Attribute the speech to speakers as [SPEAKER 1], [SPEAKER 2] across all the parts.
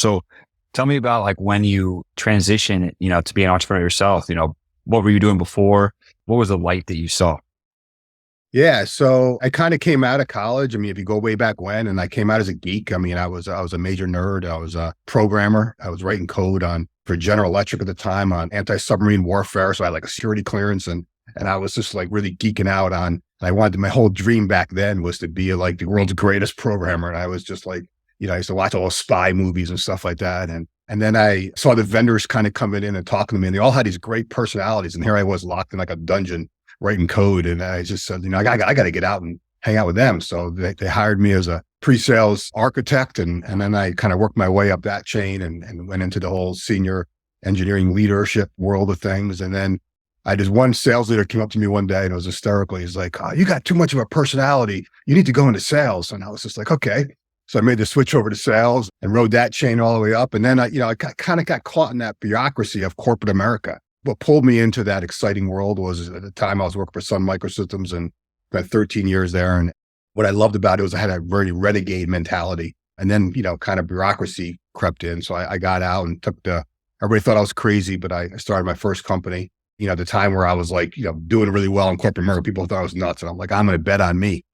[SPEAKER 1] So tell me about like when you transition, to be an entrepreneur yourself, what were you doing before? What was the light that you saw?
[SPEAKER 2] Yeah, so I kind of came out of college. I mean, if you go way back when, and I came out as a geek. I mean, I was a major nerd. I was a programmer. I was writing code on for General Electric at the time on anti-submarine warfare. So I had like a security clearance, and I was just like really geeking out on. And I wanted my whole dream back then was to be like the world's greatest programmer. And I was just like, I used to watch all those spy movies and stuff like that. And then I saw the vendors kind of coming in and talking to me, and they all had these great personalities. And here I was locked in like a dungeon writing code. And I just said, I got to get out and hang out with them. So they hired me as a pre-sales architect. And then I kind of worked my way up that chain and went into the whole senior engineering leadership world of things. And then I just one sales leader came up to me one day and it was hysterical. He's like, oh, you got too much of a personality. You need to go into sales. And I was just like, okay. So I made the switch over to sales and rode that chain all the way up. And then I kind of got caught in that bureaucracy of corporate America. What pulled me into that exciting world was at the time I was working for Sun Microsystems and spent 13 years there. And what I loved about it was I had a very renegade mentality. And then, kind of bureaucracy crept in. So I got out and everybody thought I was crazy, but I started my first company, at the time where I was like, doing really well in corporate America. People thought I was nuts. And I'm like, I'm going to bet on me.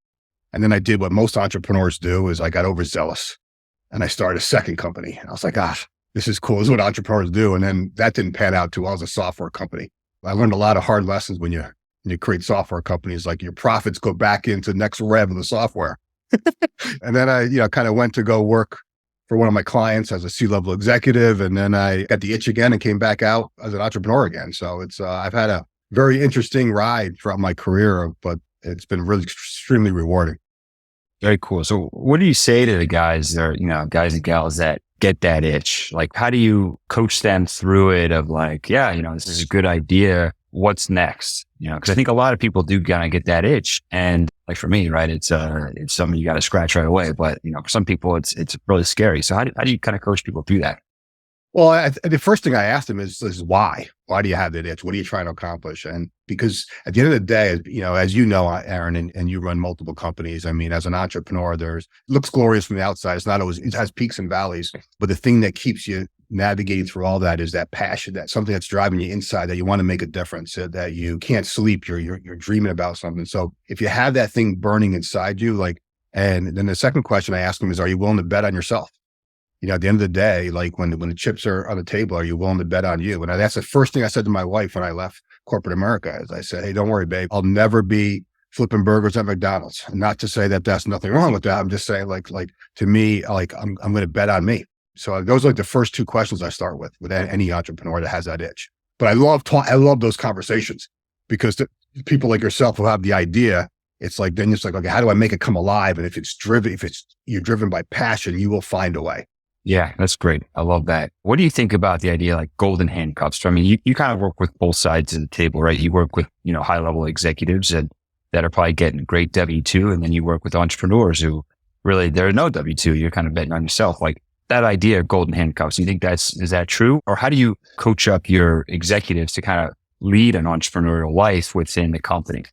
[SPEAKER 2] And then I did what most entrepreneurs do is I got overzealous and I started a second company. And I was like, this is cool. This is what entrepreneurs do. And then that didn't pan out too well as a software company. I learned a lot of hard lessons when you create software companies, like your profits go back into the next rev of the software. And then I, kind of went to go work for one of my clients as a C-level executive. And then I got the itch again and came back out as an entrepreneur again. So it's, I've had a very interesting ride throughout my career, but it's been really extremely rewarding.
[SPEAKER 1] Very cool. So what do you say to the guys or, guys and gals that get that itch? Like, how do you coach them through it of like, yeah, this is a good idea. What's next? Cause I think a lot of people do kind of get that itch. And like for me, right, it's something you got to scratch right away. But, for some people it's really scary. So how do you kind of coach people through that?
[SPEAKER 2] Well, the first thing I asked them is why? Why do you have that itch? What are you trying to accomplish? And because at the end of the day, as you know, Aaron, and you run multiple companies. I mean, as an entrepreneur, it looks glorious from the outside. It's not always, it has peaks and valleys, but the thing that keeps you navigating through all that is that passion, that something that's driving you inside, that you want to make a difference, that you can't sleep. You're dreaming about something. So if you have that thing burning inside you, and then the second question I ask them is, are you willing to bet on yourself? At the end of the day, like when the chips are on the table, are you willing to bet on you? And that's the first thing I said to my wife when I left corporate America is I said, hey, don't worry, babe. I'll never be flipping burgers at McDonald's. And not to say that that's nothing wrong with that. I'm just saying like to me, like I'm going to bet on me. So those are like the first two questions I start with any entrepreneur that has that itch. But I love those conversations because the people like yourself who have the idea, it's like, then it's like, okay, how do I make it come alive? And if you're driven by passion, you will find a way.
[SPEAKER 1] Yeah, that's great. I love that. What do you think about the idea like golden handcuffs? I mean, you kind of work with both sides of the table, right? You work with, high level executives that are probably getting great W-2. And then you work with entrepreneurs who really, there are no W-2. You're kind of betting on yourself. Like that idea of golden handcuffs, you think is that true? Or how do you coach up your executives to kind of lead an entrepreneurial life within the company?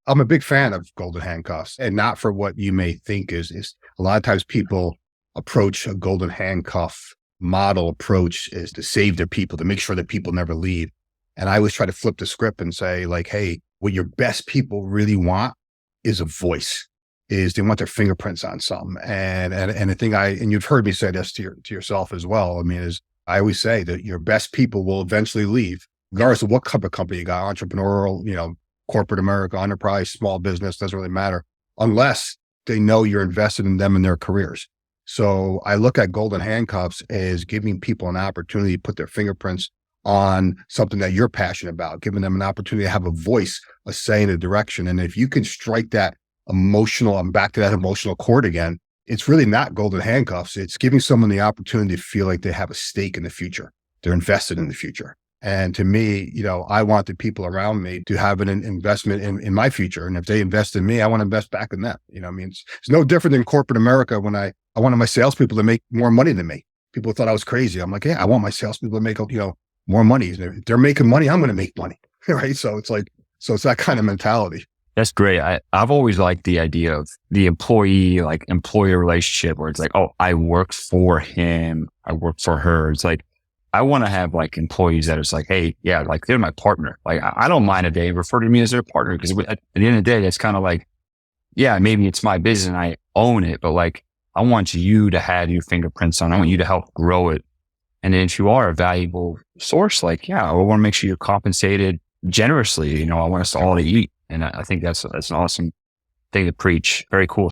[SPEAKER 2] I'm a big fan of golden handcuffs, and not for what you may think is a lot of times people approach a golden handcuff model approach is to save their people, to make sure that people never leave. And I always try to flip the script and say like, hey, what your best people really want is a voice, is they want their fingerprints on something. And the thing and you've heard me say this to yourself as well. I mean, is I always say that your best people will eventually leave, regardless of what type of company you got, entrepreneurial, corporate America, enterprise, small business, doesn't really matter, unless they know you're invested in them and their careers. So I look at golden handcuffs as giving people an opportunity to put their fingerprints on something that you're passionate about, giving them an opportunity to have a voice, a say in a direction. And if you can strike that I'm back to that emotional chord again, it's really not golden handcuffs. It's giving someone the opportunity to feel like they have a stake in the future. They're invested in the future. And to me, I want the people around me to have an investment in my future. And if they invest in me, I want to invest back in them. I mean, it's no different than corporate America when I wanted my salespeople to make more money than me. People thought I was crazy. I'm like, yeah, I want my salespeople to make, more money. If they're making money, I'm going to make money. Right. So it's that kind of mentality.
[SPEAKER 1] That's great. I've always liked the idea of the employee, like employer relationship where it's like, oh, I work for him. I work for her. It's like, I want to have like employees that is like, hey, yeah, like they're my partner. Like I don't mind if they refer to me as their partner because at the end of the day, it's kind of like, yeah, maybe it's my business and I own it, but like, I want you to have your fingerprints on. I want you to help grow it. And then if you are a valuable source, like, yeah, I want to make sure you're compensated generously. I want us to all to eat. And I think that's an awesome thing to preach. Very cool.